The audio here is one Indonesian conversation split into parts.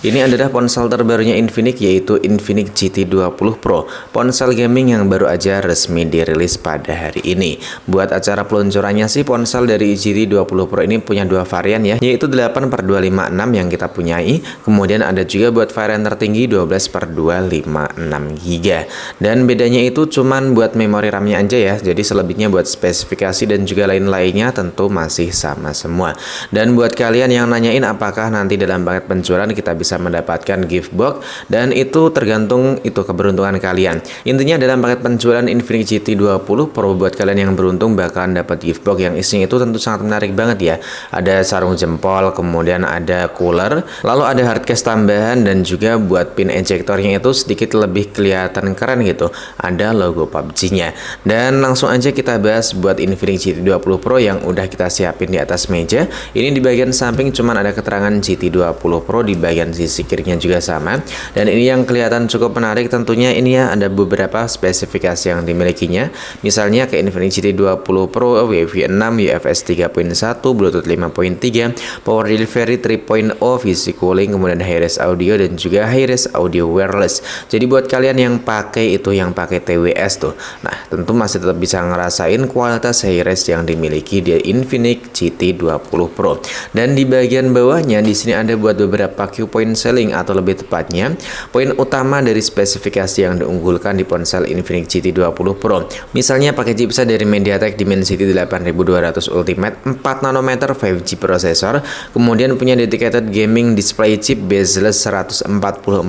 Ini adalah ponsel terbarunya Infinix, yaitu Infinix GT 20 Pro, ponsel gaming yang baru aja resmi dirilis pada hari ini. Buat acara peluncurannya sih, ponsel dari GT 20 Pro ini punya dua varian ya, yaitu 8/256 yang kita punyai, kemudian ada juga buat varian tertinggi 12/256 GB. Dan bedanya itu cuman buat memori RAM-nya aja ya, jadi selebihnya buat spesifikasi dan juga lain-lainnya tentu masih sama semua. Dan buat kalian yang nanyain apakah nanti dalam paket penjualan kita bisa mendapatkan gift box, dan itu tergantung itu keberuntungan kalian. Intinya dalam paket penjualan Infinix GT 20 Pro buat kalian yang beruntung bakalan dapat gift box yang isinya itu tentu sangat menarik banget ya. Ada sarung jempol, kemudian ada cooler, lalu ada hard case tambahan, dan juga buat pin ejectornya itu sedikit lebih kelihatan keren gitu. Ada logo PUBG-nya. Dan langsung aja kita bahas buat Infinix GT 20 Pro yang udah kita siapin di atas meja. Ini di bagian samping cuman ada keterangan GT 20 Pro, di bagian sisi kirinya juga sama. Dan ini yang kelihatan cukup menarik tentunya, ini ya ada beberapa spesifikasi yang dimilikinya. Misalnya ke Infinix GT 20 Pro Wi-Fi 6, UFS 3.1, Bluetooth 5.3, Power Delivery 3.0, VC Cooling, kemudian high-res audio dan juga high-res audio wireless. Jadi buat kalian yang pakai itu yang pakai TWS tuh, nah tentu masih tetap bisa ngerasain kualitas high-res yang dimiliki di Infinix GT 20 Pro. Dan di bagian bawahnya di sini ada buat beberapa key point selling, atau lebih tepatnya poin utama dari spesifikasi yang diunggulkan di ponsel Infinix GT 20 Pro. Misalnya pakai chipset dari MediaTek Dimensity 8200 Ultimate, 4 nanometer 5G prosesor, kemudian punya dedicated gaming display chip bezel 144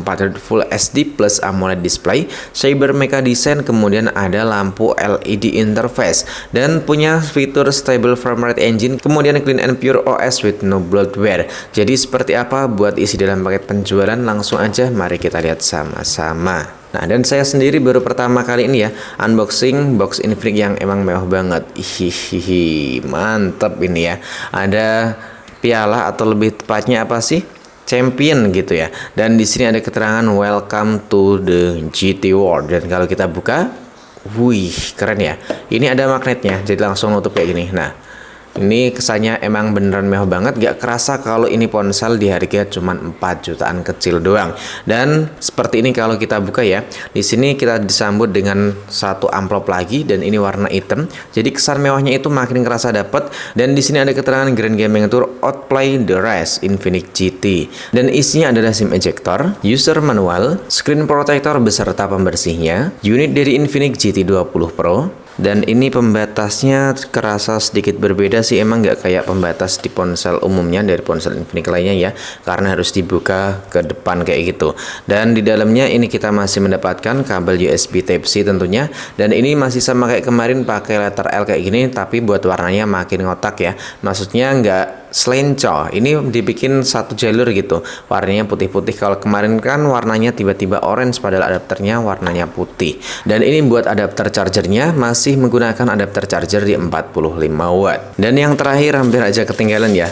Hz Full HD plus AMOLED display, Cyber Mecha Design, kemudian ada lampu LED interface, dan punya fitur stable frame rate engine, kemudian clean and pure OS with no bloatware. Jadi seperti apa buat isi dalam paket penjualan, langsung aja mari kita lihat sama-sama. Nah, dan saya sendiri baru pertama kali ini ya unboxing box Infinix yang emang mewah banget. Hihihi, mantep ini ya. Ada piala, atau lebih tepatnya apa sih? Champion gitu ya. Dan di sini ada keterangan welcome to the GT World. Dan kalau kita buka, wih, keren ya. Ini ada magnetnya, jadi langsung nutup kayak gini. Nah, ini kesannya emang beneran mewah banget, gak kerasa kalau ini ponsel di harga cuman 4 jutaan kecil doang. Dan seperti ini kalau kita buka ya, di sini kita disambut dengan satu amplop lagi, dan ini warna hitam. Jadi kesan mewahnya itu makin kerasa dapet. Dan di sini ada keterangan Grand Gaming Tour Outplay the Rest Infinix GT. Dan isinya adalah SIM ejector, user manual, screen protector beserta pembersihnya, unit dari Infinix GT 20 Pro. Dan ini pembatasnya kerasa sedikit berbeda sih, emang nggak kayak pembatas di ponsel umumnya dari ponsel Infinix lainnya ya, karena harus dibuka ke depan kayak gitu. Dan di dalamnya ini kita masih mendapatkan kabel USB Type-C tentunya, dan ini masih sama kayak kemarin pakai letter L kayak gini, tapi buat warnanya makin ngotak ya, maksudnya nggak selenco, ini dibikin satu jalur gitu, warnanya putih-putih. Kalau kemarin kan warnanya tiba-tiba orange, padahal adapternya warnanya putih. Dan ini buat adapter chargernya masih menggunakan adapter charger di 45 watt. Dan yang terakhir hampir aja ketinggalan ya,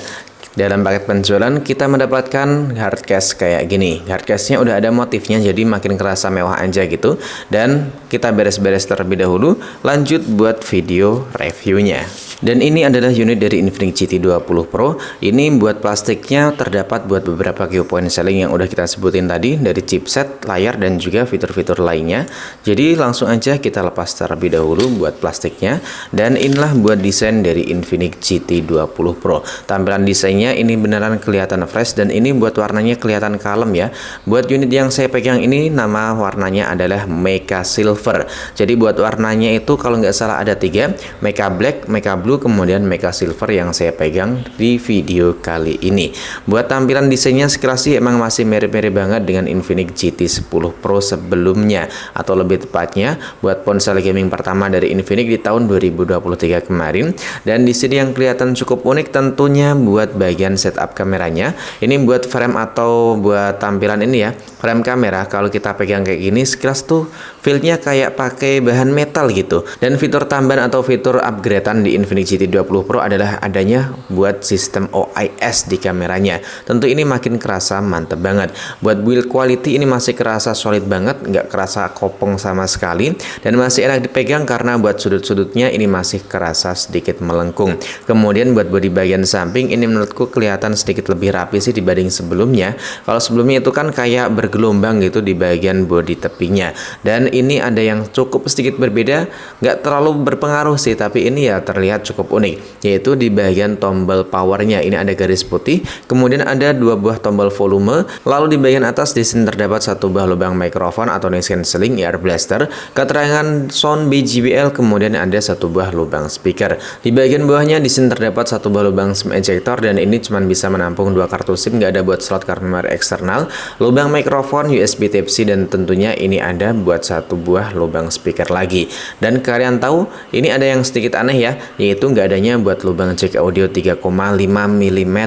dalam paket penjualan kita mendapatkan hard case kayak gini. Hard case-nya udah ada motifnya, jadi makin kerasa mewah aja gitu. Dan kita beres-beres terlebih dahulu, lanjut buat video reviewnya. Dan ini adalah unit dari Infinix GT 20 Pro. Ini buat plastiknya terdapat buat beberapa key point selling yang udah kita sebutin tadi, dari chipset, layar, dan juga fitur-fitur lainnya. Jadi langsung aja kita lepas terlebih dahulu buat plastiknya. Dan inilah buat desain dari Infinix GT 20 Pro. Tampilan desainnya ini beneran kelihatan fresh, dan ini buat warnanya kelihatan kalem ya. Buat unit yang saya pegang ini nama warnanya adalah Mecha Silver. Jadi buat warnanya itu kalau nggak salah ada 3, Mecha Black, Mecha Blue, kemudian Mecha Silver yang saya pegang di video kali ini. Buat tampilan desainnya sekilas sih emang masih mirip-mirip banget dengan Infinix GT 10 Pro sebelumnya, atau lebih tepatnya buat ponsel gaming pertama dari Infinix di tahun 2023 kemarin. Dan di sini yang kelihatan cukup unik tentunya buat bagian setup kameranya. Ini buat frame atau buat tampilan ini ya, frame kamera kalau kita pegang kayak gini sekilas tuh feel-nya kayak pakai bahan metal gitu. Dan fitur tambahan atau fitur upgradean di Infinix GT 20 Pro adalah adanya buat sistem OIS di kameranya. Tentu ini makin kerasa mantep banget. Buat build quality ini masih kerasa solid banget, nggak kerasa kopong sama sekali, dan masih enak dipegang karena buat sudut-sudutnya ini masih kerasa sedikit melengkung. Kemudian buat bodi bagian samping ini menurutku menurutku kelihatan sedikit lebih rapi sih dibanding sebelumnya. Kalau sebelumnya itu kan kayak bergelombang gitu di bagian bodi tepinya, dan ini ada yang cukup sedikit berbeda, nggak terlalu berpengaruh sih, tapi ini ya terlihat cukup unik, yaitu di bagian tombol powernya ini ada garis putih, kemudian ada dua buah tombol volume, lalu di bagian atas di sini terdapat satu buah lubang mikrofon atau noise cancelling ear blaster, keterangan sound BJBL, kemudian ada satu buah lubang speaker. Di bagian bawahnya di sini terdapat satu buah lubang SIM ejector, dan ini cuma bisa menampung dua kartu SIM, nggak ada buat slot kartu memori eksternal, lubang mikrofon USB Type-C, dan tentunya ini ada buat satu buah lubang speaker lagi. Dan kalian tahu ini ada yang sedikit aneh ya, yaitu nggak adanya buat lubang jack audio 3,5 mm.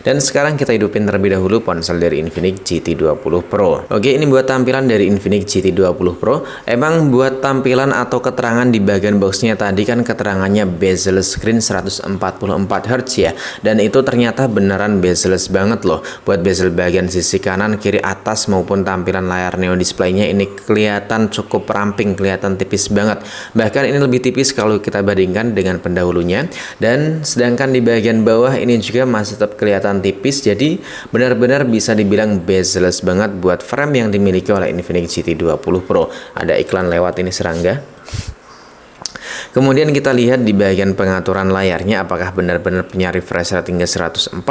Dan sekarang kita hidupin terlebih dahulu ponsel dari Infinix GT20 Pro. Oke, ini buat tampilan dari Infinix GT20 Pro. Emang buat tampilan atau keterangan di bagian boxnya tadi kan keterangannya bezel screen 144 Hz ya, dan itu ternyata beneran bezel banget loh. Buat bezel bagian sisi kanan, kiri, atas maupun tampilan layar neo displaynya ini kelihatan cukup ramping, kelihatan tipis banget. Bahkan ini lebih tipis kalau kita bandingkan dengan pendahulunya. Dan sedangkan di bagian bawah ini juga masih tetap kelihatan tipis, jadi benar-benar bisa dibilang bezel banget buat frame yang dimiliki oleh Infinix GT20 Pro. Ada iklan lewat ini, serangga. Kemudian kita lihat di bagian pengaturan layarnya apakah benar-benar punya refresh rate hingga 144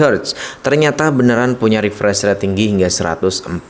Hz. Ternyata beneran punya refresh rate tinggi hingga 144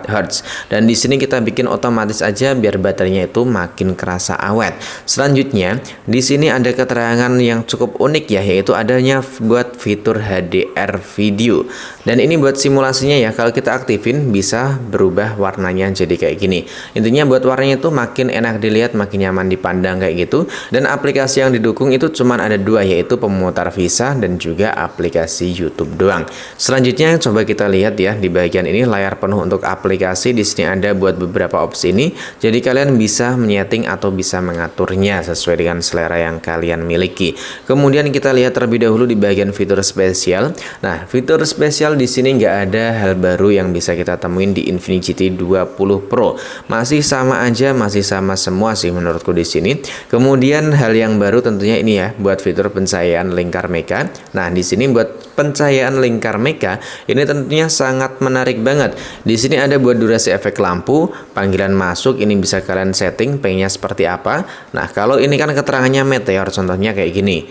Hz. Dan di sini kita bikin otomatis aja biar baterainya itu makin kerasa awet. Selanjutnya, di sini ada keterangan yang cukup unik ya, yaitu adanya buat fitur HDR video. Dan ini buat simulasinya ya, kalau kita aktifin bisa berubah warnanya jadi kayak gini. Intinya buat warnanya itu makin enak dilihat, makin nyaman dipandang kayak gitu. Dan aplikasi yang didukung itu cuman ada dua, yaitu pemutar Visa dan juga aplikasi YouTube doang. Selanjutnya coba kita lihat ya, di bagian ini layar penuh untuk aplikasi. Di sini ada buat beberapa opsi ini, jadi kalian bisa menyeting atau bisa mengaturnya sesuai dengan selera yang kalian miliki. Kemudian kita lihat terlebih dahulu di bagian fitur spesial. Nah, fitur spesial di sini nggak ada hal baru yang bisa kita temuin di Infinix GT20 Pro. Masih sama aja, masih sama semua sih menurutku di sini. Kemudian hal yang baru tentunya ini ya, buat fitur pencahayaan lingkar mecha. Nah, di sini buat pencahayaan lingkar mecha ini tentunya sangat menarik banget. Di sini ada buat durasi efek lampu, panggilan masuk, ini bisa kalian setting pengennya seperti apa. Nah, kalau ini kan keterangannya meteor, contohnya kayak gini.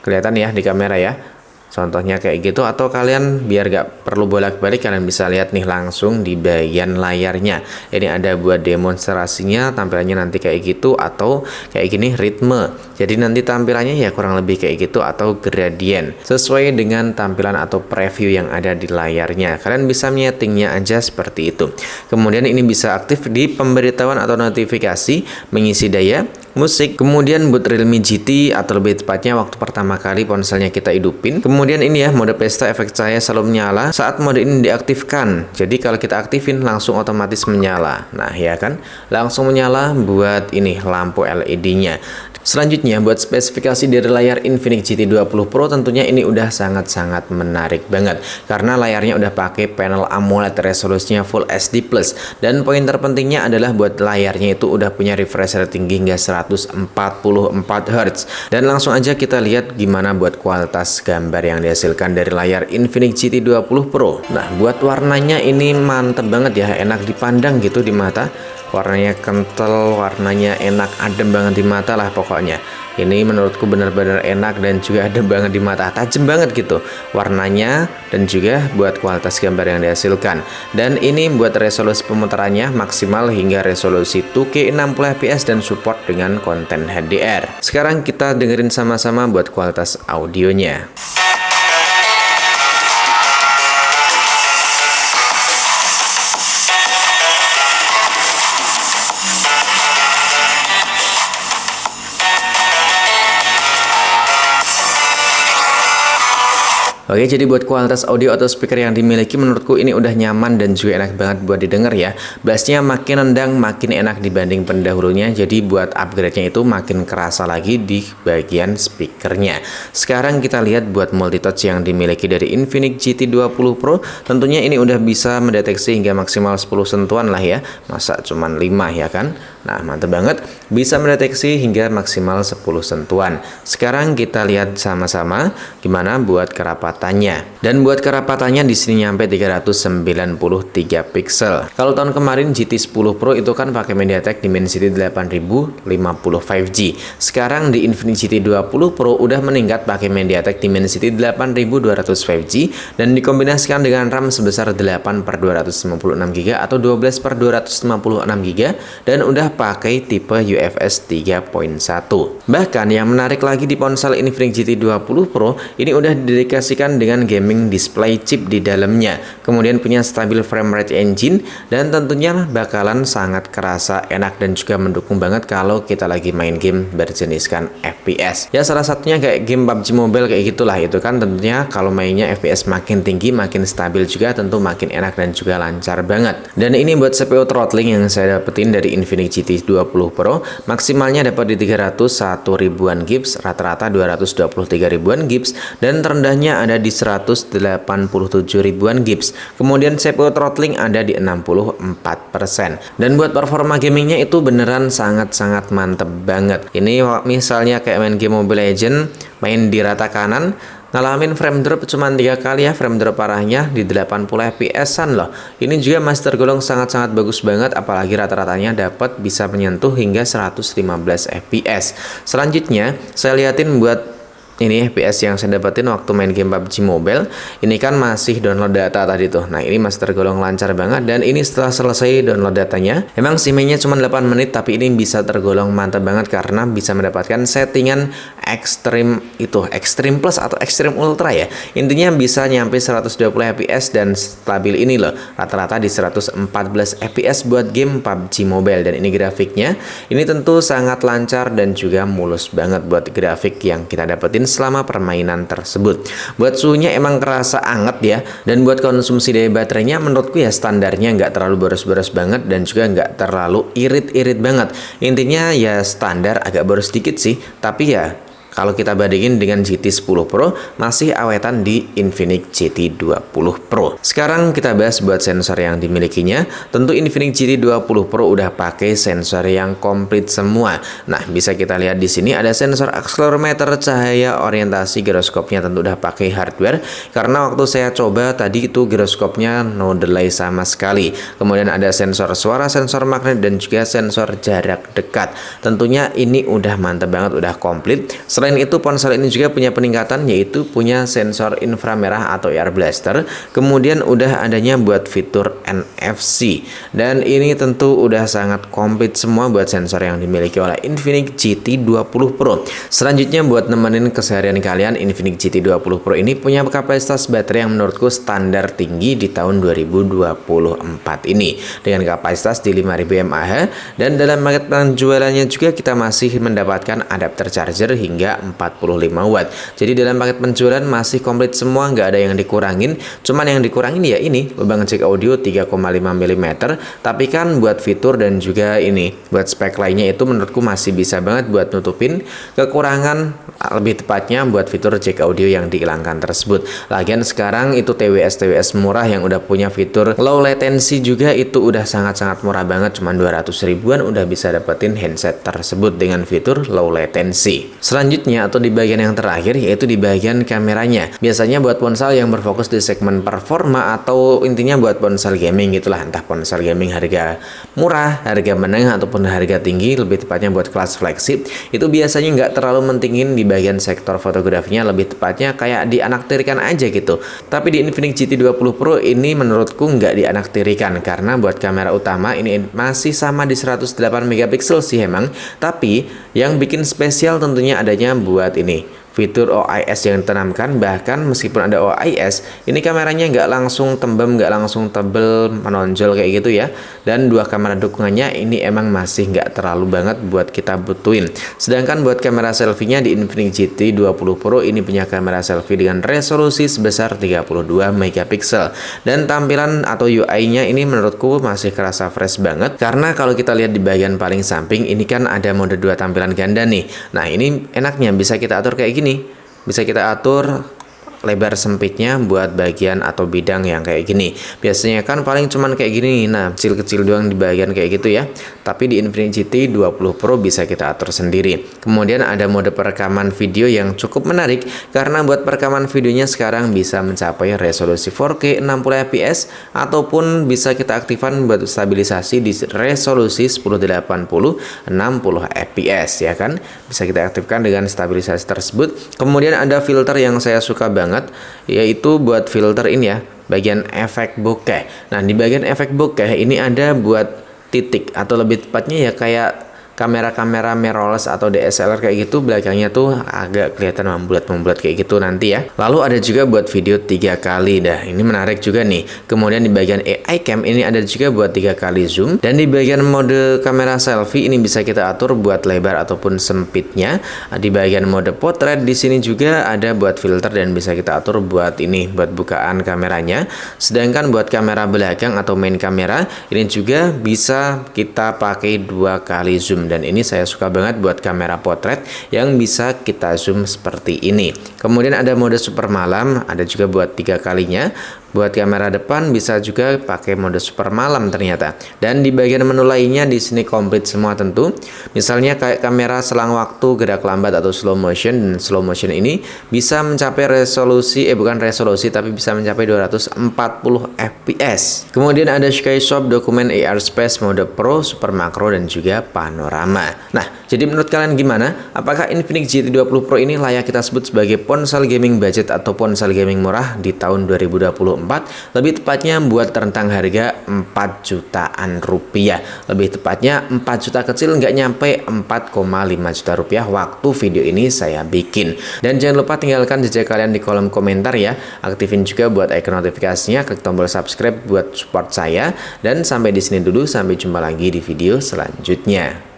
Kelihatan ya di kamera ya. Contohnya kayak gitu, atau kalian biar gak perlu bolak-balik kalian bisa lihat nih langsung di bagian layarnya. Ini ada buat demonstrasinya, tampilannya nanti kayak gitu, atau kayak gini ritme. Jadi nanti tampilannya ya kurang lebih kayak gitu, atau gradient sesuai dengan tampilan atau preview yang ada di layarnya. Kalian bisa menyetingnya aja seperti itu. Kemudian ini bisa aktif di pemberitahuan atau notifikasi, mengisi daya, musik, kemudian buat Realme GT atau lebih tepatnya waktu pertama kali ponselnya kita hidupin. Kemudian ini ya, mode pesta efek cahaya selalu menyala saat mode ini diaktifkan. Jadi kalau kita aktifin langsung otomatis menyala. Nah ya kan, langsung menyala buat ini lampu LED-nya. Selanjutnya buat spesifikasi dari layar Infinix GT20 Pro tentunya ini udah sangat-sangat menarik banget, karena layarnya udah pakai panel AMOLED resolusinya Full HD+, dan poin terpentingnya adalah buat layarnya itu udah punya refresh rate tinggi hingga 144 Hz. Dan langsung aja kita lihat gimana buat kualitas gambar yang dihasilkan dari layar Infinix GT20 Pro. Nah, buat warnanya ini mantep banget ya, enak dipandang gitu di mata. Warnanya kental, warnanya enak, adem banget di mata lah pokoknya. Ini menurutku benar-benar enak dan juga adem banget di mata, tajam banget gitu warnanya, dan juga buat kualitas gambar yang dihasilkan. Dan ini buat resolusi pemutarannya maksimal hingga resolusi 2K 60 fps dan support dengan konten HDR. Sekarang kita dengerin sama-sama buat kualitas audionya. Oke, jadi buat kualitas audio atau speaker yang dimiliki menurutku ini udah nyaman dan juga enak banget buat didengar ya. Bassnya makin nendang, makin enak dibanding pendahulunya. Jadi buat upgrade-nya itu makin kerasa lagi di bagian speakernya. Sekarang kita lihat buat multitouch yang dimiliki dari Infinix GT20 Pro. Tentunya ini udah bisa mendeteksi hingga maksimal 10 sentuhan lah ya. Masa cuman 5 ya kan? Nah, mantap banget. Bisa mendeteksi hingga maksimal 10 sentuhan. Sekarang kita lihat sama-sama gimana buat kerapatannya. Dan buat kerapatannya di sini nyampe 393 piksel. Kalau tahun kemarin GT10 Pro itu kan pakai MediaTek Dimensity 8050 5G. Sekarang di Infinix GT20 Pro udah meningkat pakai MediaTek Dimensity 8200 5G dan dikombinasikan dengan RAM sebesar 8/256GB atau 12/256GB dan udah pakai tipe UFS 3.1. Bahkan yang menarik lagi di ponsel Infinix GT20 Pro ini udah didedikasikan dengan gaming display chip di dalamnya, kemudian punya stabil frame rate engine dan tentunya bakalan sangat kerasa enak dan juga mendukung banget kalau kita lagi main game berjeniskan FPS. Ya salah satunya kayak game PUBG Mobile kayak gitulah, itu kan tentunya kalau mainnya FPS makin tinggi makin stabil juga tentu makin enak dan juga lancar banget. Dan ini buat CPU throttling yang saya dapetin dari Infinix GT20 Pro, maksimalnya dapat di 301 ribuan gips, rata-rata 223 ribuan gips, dan terendahnya ada di 187 ribuan gips. Kemudian CPU throttling ada di 64%. Dan buat performa gamingnya itu beneran sangat-sangat mantep banget. Ini misalnya kayak main game Mobile Legends, main di rata kanan, ngalamin frame drop cuma 3 kali ya, frame drop parahnya di 80 fps-an loh. Ini juga masih tergolong sangat-sangat bagus banget, apalagi rata-ratanya dapat bisa menyentuh hingga 115 fps. Selanjutnya saya liatin buat ini FPS yang saya dapetin waktu main game PUBG Mobile. Ini kan masih download data tadi tuh. Nah, ini masih tergolong lancar banget. Dan ini setelah selesai download datanya, emang sih mainnya cuma 8 menit, tapi ini bisa tergolong mantap banget karena bisa mendapatkan settingan ekstrim itu, ekstrim plus atau ekstrim ultra ya. Intinya bisa nyampe 120 fps dan stabil ini loh. Rata-rata di 114 fps buat game PUBG Mobile. Dan ini grafiknya, ini tentu sangat lancar dan juga mulus banget buat grafik yang kita dapetin selama permainan tersebut. Buat suhunya emang kerasa anget ya, dan buat konsumsi daya baterainya menurutku ya standarnya nggak terlalu boros-boros banget dan juga nggak terlalu irit-irit banget. Intinya ya standar, agak boros dikit sih, tapi ya kalau kita bandingin dengan GT10 Pro masih awetan di Infinix GT20 Pro. Sekarang kita bahas buat sensor yang dimilikinya. Tentu Infinix GT20 Pro udah pakai sensor yang komplit semua. Nah, bisa kita lihat di sini ada sensor akselerometer, cahaya, orientasi, giroskopnya tentu udah pakai hardware. Karena waktu saya coba tadi itu giroskopnya no delay sama sekali. Kemudian ada sensor suara, sensor magnet dan juga sensor jarak dekat. Tentunya ini udah mantap banget, udah komplit. Selain itu ponsel ini juga punya peningkatan, yaitu punya sensor inframerah atau air blaster. Kemudian udah adanya buat fitur NFC. Dan ini tentu udah sangat komplit semua buat sensor yang dimiliki oleh Infinix GT20 Pro. Selanjutnya buat nemenin keseharian kalian, Infinix GT20 Pro ini punya kapasitas baterai yang menurutku standar tinggi di tahun 2024 ini. Dengan kapasitas di 5000 mAh dan dalam paket penjualannya juga kita masih mendapatkan adapter charger hingga 45 watt. Jadi dalam paket penjualan masih komplit semua, nggak ada yang dikurangin. Cuman yang dikurangin ya ini lubang jack audio 3,5 mm. Tapi kan buat fitur dan juga ini buat spek lainnya itu menurutku masih bisa banget buat nutupin kekurangan, lebih tepatnya buat fitur jack audio yang dihilangkan tersebut. Lagian sekarang itu TWS murah yang udah punya fitur low latency juga itu udah sangat-sangat murah banget, cuman 200 ribuan udah bisa dapetin handset tersebut dengan fitur low latency. Selanjutnya atau di bagian yang terakhir yaitu di bagian kameranya. Biasanya buat ponsel yang berfokus di segmen performa atau intinya buat ponsel gaming gitulah, entah ponsel gaming harga murah, harga menengah ataupun harga tinggi, lebih tepatnya buat kelas flagship, itu biasanya nggak terlalu mentingin di bagian sektor fotografinya, lebih tepatnya kayak dianaktirikan aja gitu. Tapi di Infinix GT20 Pro ini menurutku nggak dianaktirikan karena buat kamera utama ini masih sama di 108 megapiksel sih emang, tapi yang bikin spesial tentunya adanya buat ini fitur OIS yang ditanamkan. Bahkan meskipun ada OIS, ini kameranya nggak langsung tembem, nggak langsung tebel menonjol kayak gitu ya. Dan dua kamera dukungannya ini emang masih nggak terlalu banget buat kita butuhin. Sedangkan buat kamera selfie-nya di Infinix GT 20 Pro ini punya kamera selfie dengan resolusi sebesar 32 megapiksel. Dan tampilan atau UI-nya ini menurutku masih kerasa fresh banget, karena kalau kita lihat di bagian paling samping ini kan ada mode 2 tampilan ganda nih. Nah, ini enaknya bisa kita atur kayak gini. Bisa kita atur lebar sempitnya buat bagian atau bidang yang kayak gini. Biasanya kan paling cuman kayak gini. Nah, kecil-kecil doang di bagian kayak gitu ya. Tapi di Infinix GT 20 Pro bisa kita atur sendiri. Kemudian ada mode perekaman video yang cukup menarik, karena buat perekaman videonya sekarang bisa mencapai resolusi 4K 60 fps, ataupun bisa kita aktifkan buat stabilisasi di resolusi 1080 60 fps ya kan. Bisa kita aktifkan dengan stabilisasi tersebut. Kemudian ada filter yang saya suka banget, yaitu buat filter ini ya, bagian efek bokeh. Nah, di bagian efek bokeh ini ada buat titik, atau lebih tepatnya ya kayak kamera-kamera mirrorless atau DSLR kayak gitu, belakangnya tuh agak kelihatan membulat-membulat kayak gitu nanti ya. Lalu ada juga buat video 3 kali. Dah, ini menarik juga nih. Kemudian di bagian AI cam ini ada juga buat 3 kali zoom, dan di bagian mode kamera selfie ini bisa kita atur buat lebar ataupun sempitnya. Di bagian mode potret di sini juga ada buat filter dan bisa kita atur buat ini, buat bukaan kameranya. Sedangkan buat kamera belakang atau main kamera ini juga bisa kita pakai 2 kali zoom. Dan ini saya suka banget buat kamera potret yang bisa kita zoom seperti ini. Kemudian ada mode super malam, ada juga buat 3 kalinya. Buat kamera depan bisa juga pakai mode super malam ternyata. Dan di bagian menu lainnya di sini komplit semua tentu. Misalnya kayak kamera selang waktu, gerak lambat atau slow motion. Dan slow motion ini bisa mencapai resolusi, bukan resolusi, tapi bisa mencapai 240 fps. Kemudian ada Skyshop, dokumen AR Space, mode Pro, super makro, dan juga panorama. Nah, jadi menurut kalian gimana? Apakah Infinix GT 20 Pro ini layak kita sebut sebagai ponsel gaming budget atau ponsel gaming murah di tahun 2024? Lebih tepatnya buat rentang harga 4 jutaan rupiah. Lebih tepatnya 4 juta kecil, nggak nyampe 4,5 juta rupiah waktu video ini saya bikin. Dan jangan lupa tinggalkan jejak kalian di kolom komentar ya. Aktifin juga buat icon notifikasinya, klik tombol subscribe buat support saya. Dan sampai di sini dulu, sampai jumpa lagi di video selanjutnya.